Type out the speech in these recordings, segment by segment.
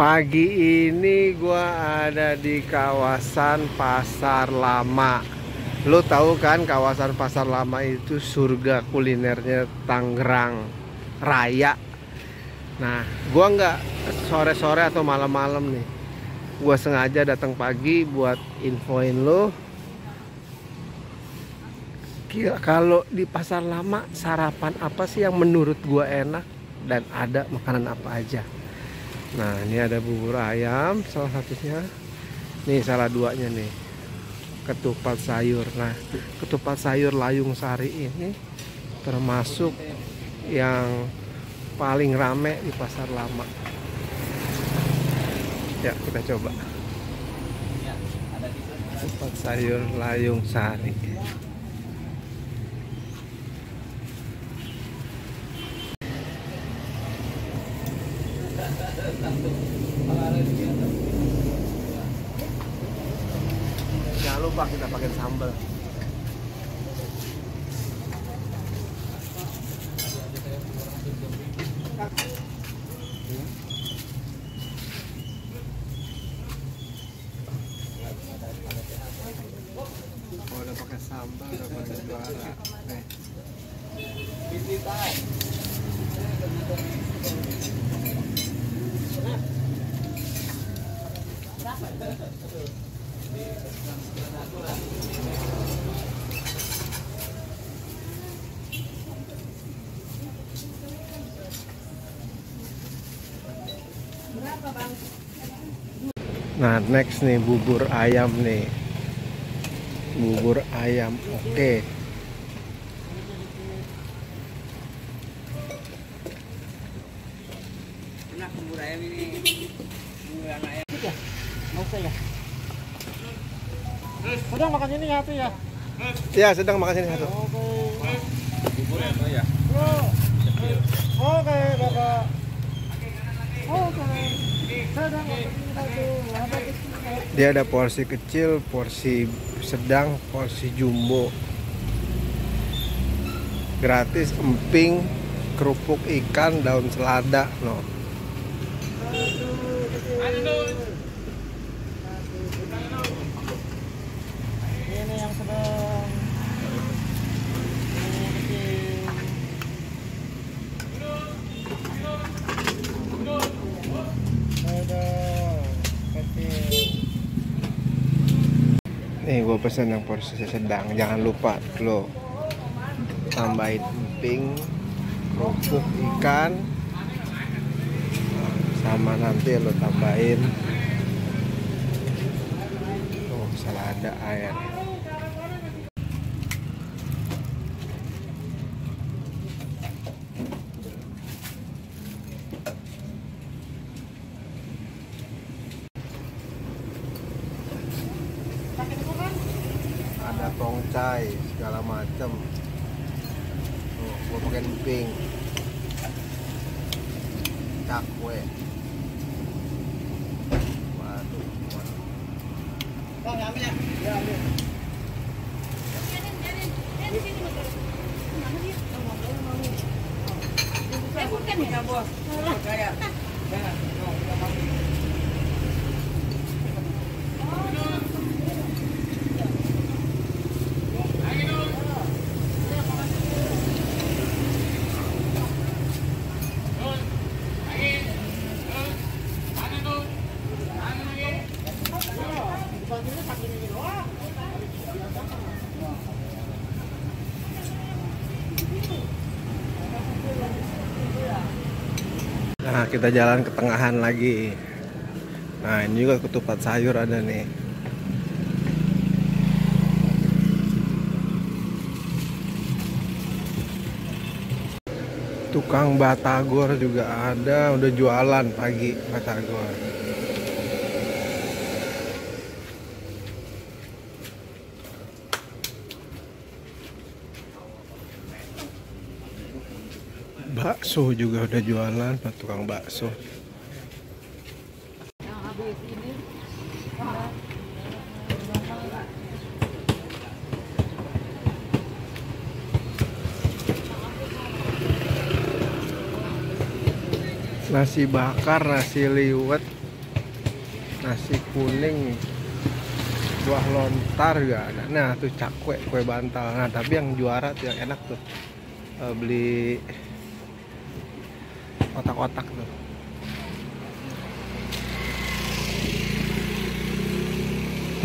Pagi ini gua ada di kawasan Pasar Lama. Lo tahu kan kawasan Pasar Lama itu surga kulinernya Tangerang Raya. Nah, gua nggak sore-sore atau malam-malam nih. Gua sengaja datang pagi buat infoin lo. Kalau di Pasar Lama sarapan apa sih yang menurut gua enak dan ada makanan apa aja. Nah, ini ada bubur ayam salah satunya. Nih salah duanya nih. Ketupat sayur. Nah, ketupat sayur Layung Sari ini termasuk yang paling rame di Pasar Lama. Ya, kita coba. Ketupat sayur Layung Sari. Jangan lupa kita pakai sambal. Oh, udah pakai sambal, udah pakai juara. Nah, next nih bubur ayam nih. Bubur ayam, oke. Enak bubur ayam ini. Bubur ayam. Ya, mau saya. Sedang makan ini satu ya? Ya, sedang makan sini satu. Oke. Bubur apa ya? Oke, Bapak. Oke. Sedang makan ini satu. Dia ada porsi kecil, porsi sedang, porsi jumbo. Gratis emping, kerupuk ikan, daun selada, no. Ini yang sedang. Ini yang kecil. Sedang kecil. Nih gue pesen yang porsi sedang. Jangan lupa lo tambahin emping, kerupuk ikan, sama nanti lo tambahin selada air. Ada tongcai segala macem. Gue pakai emping, cakwe. Waduh. Bang, ambil ya? Ya, ambil. Bukan ya, Bos. Percaya. Jangan. Nah, kita jalan ke tengahan lagi. Nah, ini juga ketupat sayur ada nih. Tukang batagor juga ada, udah jualan pagi batagor. Bakso juga udah jualan, tukang bakso. Yang habis ini nasi bakar, nasi liwet, nasi kuning, buah lontar juga ada. Nah tuh cakwe, kue bantal. Nah tapi yang juara tuh yang enak tuh beli otak-otak tuh.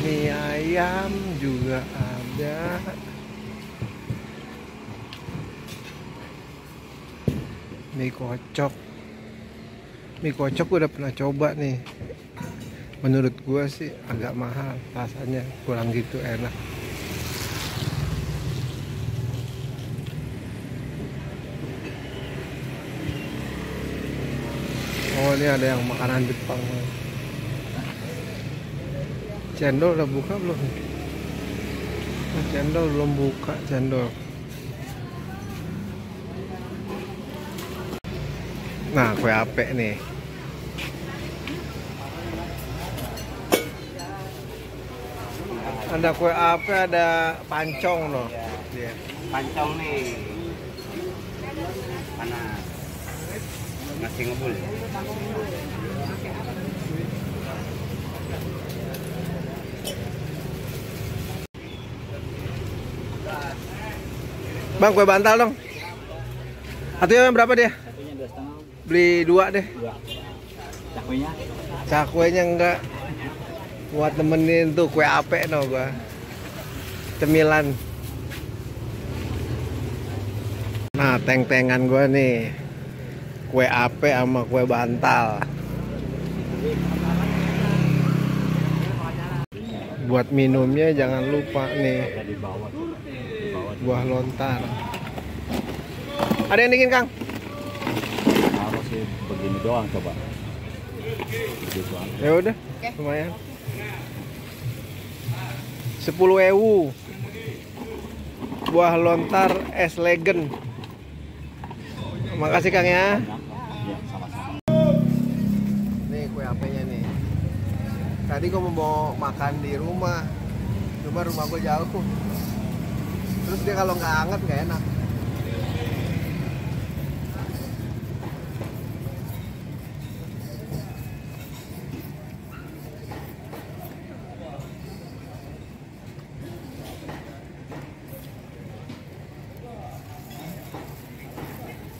Mie ayam juga ada. Mie kocok. Mie kocok udah pernah coba nih. Menurut gua sih agak mahal, rasanya kurang gitu enak. Oh ini ada yang makanan Jepang. Cendol udah buka belum? Cendol belum buka, cendol. Nah, kue ape nih. Ada kue ape, ada pancong loh. Ya. Pancong nih. Panas. Nasi ngebul. Bang, kue bantal dong. Satunya berapa dia? Satunya 2,5. Beli 2 deh. 2. Cakwenya? Cakwenya enggak. Buat temenin tuh kue ape no gua. Cemilan. Nah, teng-tengan gua nih. Kue ape sama kue bantal. Buat minumnya jangan lupa nih. Di bawah. Buah lontar. Ada yang dingin, Kang? Harus sih begini doang coba. Ya udah, lumayan. 10.000. Buah lontar es legend. Makasih Kang ya. Iya, sama-sama. Nih kue apenya nih. Tadi gua mau makan di rumah. Cuma rumah gua jauh. Terus dia kalau nggak hangat nggak enak.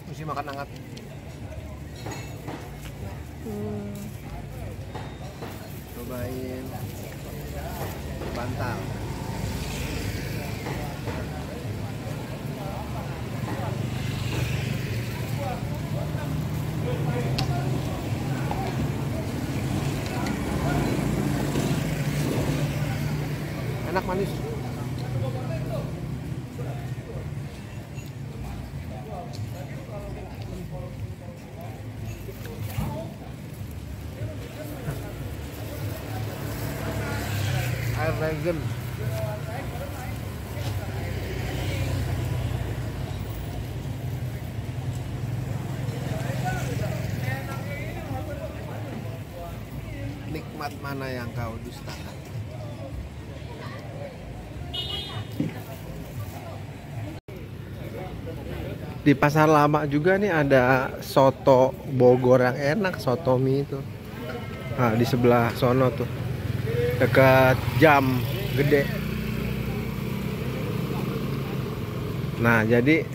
Mesti makan hangat. Cobain bantal. Enak manis. Air legend. Nikmat mana yang kau dustakan? Di pasar lama juga nih ada soto Bogor yang enak, soto mie itu. Nah, di sebelah sono tuh. Dekat Jam Gede. Nah, jadi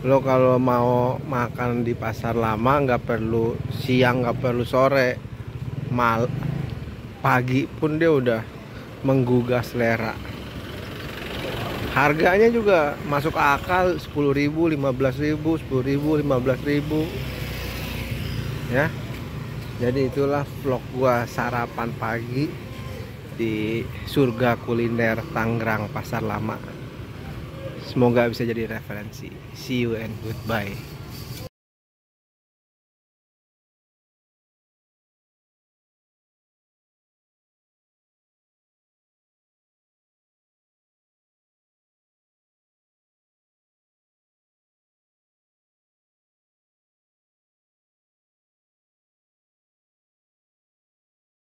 lo kalau mau makan di pasar lama nggak perlu siang, nggak perlu sore, pagi pun dia udah menggugah selera. Harganya juga masuk akal, 10.000, 15.000, 10.000, 15.000. Ya. Jadi itulah vlog gua sarapan pagi di Surga Kuliner Tangerang Pasar Lama. Semoga bisa jadi referensi. See you and goodbye.